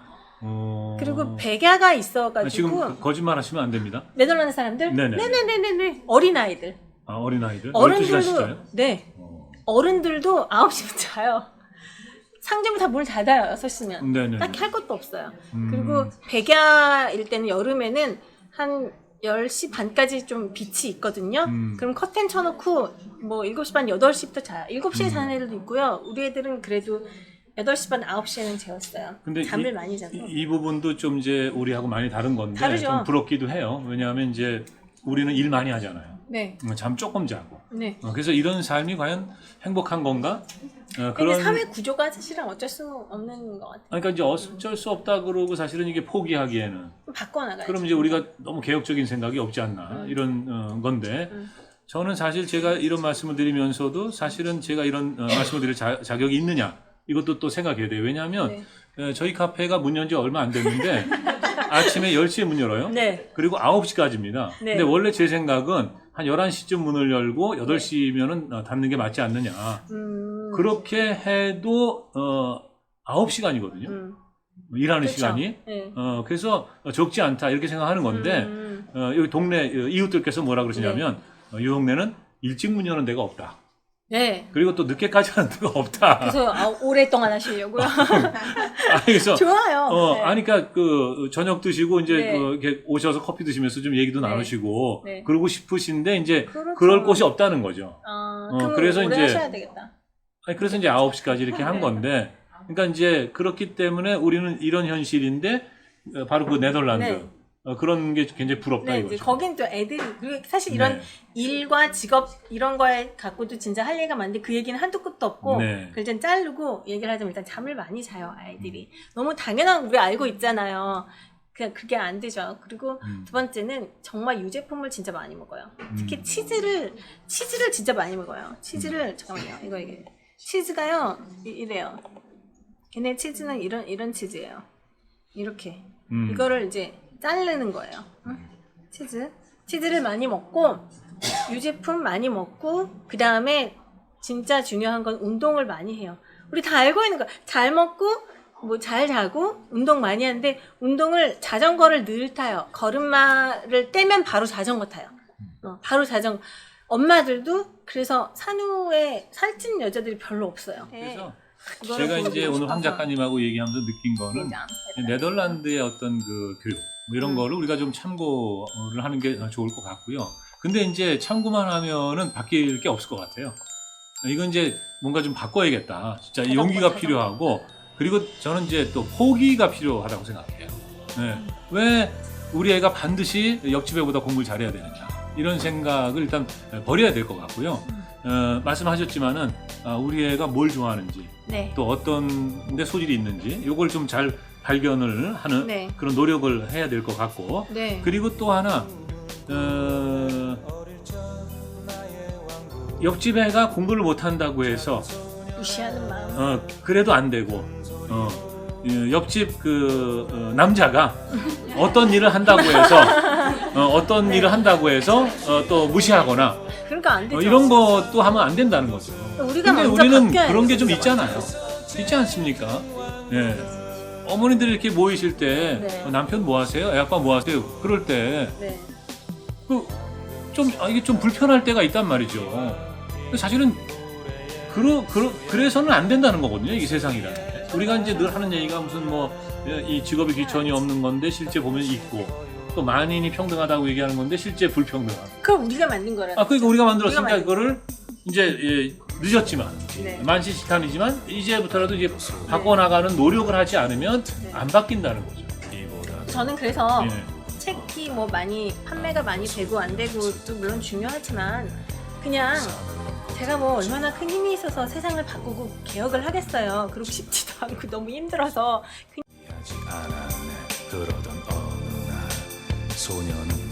그리고 백야가 있어가지고 지금 거짓말 하시면 안 됩니다. 네덜란드 사람들, 네네. 네네네네, 어린 아이들, 아, 어린아이들? 12시간 어른들도 자요? 네, 어른들도 9시부터 자요. 상점을 다 문 닫아요. 6시면 네네. 딱히 할 것도 없어요. 그리고 백야일 때는 여름에는 한 10시 반까지 좀 빛이 있거든요. 그럼 커튼 쳐놓고 뭐 7시 반, 8시부터 자요. 7시에 자는 애들도 있고요. 우리 애들은 그래도 8시 반, 9시에는 재웠어요. 근데 잠을 많이 자서. 이 부분도 좀 이제 우리하고 많이 다른 건데 다르죠. 좀 부럽기도 해요. 왜냐하면 이제 우리는 일 많이 하잖아요. 네. 잠 조금 자고. 네. 그래서 이런 삶이 과연 행복한 건가? 근데 사회 구조가 사실은 어쩔 수 없는 것 같아요. 그러니까 이제 어쩔 수 없다 그러고 사실은 이게 포기하기에는 좀 바꿔나가야죠. 그럼 이제 우리가 너무 개혁적인 생각이 없지 않나 이런 건데 저는 사실 제가 이런 말씀을 드리면서도 사실은 제가 이런 말씀을 드릴 자격이 있느냐 이것도 또 생각해야 돼요. 왜냐하면 저희 카페가 문 연 지 얼마 안 됐는데 아침에 10시에 문 열어요. 네. 그리고 9시까지입니다. 네. 근데 원래 제 생각은 한 11시쯤 문을 열고 8시면은 닫는 게 맞지 않느냐. 그렇게 해도 9시간이거든요. 일하는 그렇죠. 시간이. 네. 그래서 적지 않다 이렇게 생각하는 건데 여기 동네 이웃들께서 뭐라 그러시냐면 이 동네는 일찍 문 여는 데가 없다. 네. 그리고 또 늦게까지 하는 데가 없다. 그래서 오랫동안 하시려고요. 그래서 좋아요. 네. 아니 그러니까 그 저녁 드시고 이제 네. 이렇게 오셔서 커피 드시면서 좀 얘기도 네. 나누시고 네. 그러고 싶으신데 이제 그렇죠. 그럴 곳이 없다는 거죠. 그럼 그래서 오래 이제 하셔야 되겠다. 그래서 이제 9시까지 이렇게 한 건데 그러니까 이제 그렇기 때문에 우리는 이런 현실인데 바로 그 네덜란드 네. 그런 게 굉장히 부럽다 네, 이제 이거죠. 거긴 또 애들이 그리고 사실 이런 네. 일과 직업 이런 거에 갖고도 진짜 할 얘기가 많은데 그 얘기는 한도 끝도 없고 네. 그걸 일단 자르고 얘기를 하자면 일단 잠을 많이 자요 아이들이. 너무 당연한 우리 알고 있잖아요. 그냥 그게 안 되죠. 그리고 두 번째는 정말 유제품을 진짜 많이 먹어요. 특히 치즈를 진짜 많이 먹어요. 치즈를 잠깐만요. 이게 치즈가요 이래요. 걔네 치즈는 이런 치즈예요. 이렇게 이거를 이제 자르는 거예요. 치즈를 많이 먹고 유제품 많이 먹고 그 다음에 진짜 중요한 건 운동을 많이 해요. 우리 다 알고 있는 거. 잘 먹고 뭐 잘 자고 운동 많이 하는데 운동을 자전거를 늘 타요. 걸음마를 떼면 바로 자전거 타요. 바로 자전거. 엄마들도 그래서 산후에 살찐 여자들이 별로 없어요. 그래서 이거를 제가 이제 보여드리고 오늘 황 싶어서. 작가님하고 얘기하면서 느낀 거는 진짜. 네덜란드의 어떤 그 교육 뭐 이런 거를 우리가 좀 참고를 하는 게 좋을 것 같고요. 근데 이제 참고만 하면은 바뀔 게 없을 것 같아요. 이건 이제 뭔가 좀 바꿔야겠다. 진짜 이 용기가 필요하고 그리고 저는 이제 또 포기가 필요하다고 생각해요. 네. 왜 우리 애가 반드시 옆집 애보다 공부를 잘해야 되느냐 이런 생각을 일단 버려야 될 것 같고요. 말씀하셨지만은 우리 애가 뭘 좋아하는지 네. 또 어떤 데 소질이 있는지 이걸 좀 잘 발견을 하는 네. 그런 노력을 해야 될 것 같고 네. 그리고 또 하나 옆집 애가 공부를 못한다고 해서 무시하는 마음. 그래도 안 되고 옆집 그 남자가 어떤 일을 한다고 해서 또 무시하거나 그러니까 안 되죠. 이런 것도 하면 안 된다는 거죠. 우리가 근데 먼저 우리는 바뀌어야 그런 게 좀 돼요, 있잖아요. 있지 않습니까? 예. 어머니들이 이렇게 모이실 때 네. 남편 뭐 하세요? 애 아빠 뭐 하세요? 그럴 때 네. 이게 좀 불편할 때가 있단 말이죠. 사실은 그래서는 안 된다는 거거든요. 이 세상이라는 게. 우리가 이제 늘 하는 얘기가 무슨 이 직업의 귀천이 없는 건데 실제 보면 있고 또 만인이 평등하다고 얘기하는 건데 실제 불평등하고. 그럼 우리가 만든 거라. 그러니까 우리가 만들었으니까 우리가 이거를 이제 늦었지만 네. 만시시탄이지만 이제부터라도 이제 바꿔나가는 노력을 하지 않으면 안 바뀐다는 거죠. 저는 그래서 예. 책이 뭐 많이 판매가 많이 되고 안 되고도 물론 중요하지만 그냥 제가 뭐 얼마나 큰 힘이 있어서 세상을 바꾸고 개혁을 하겠어요. 그러고 싶지도 않고 너무 힘들어서 않았네. 그러던 어느 날 소녀는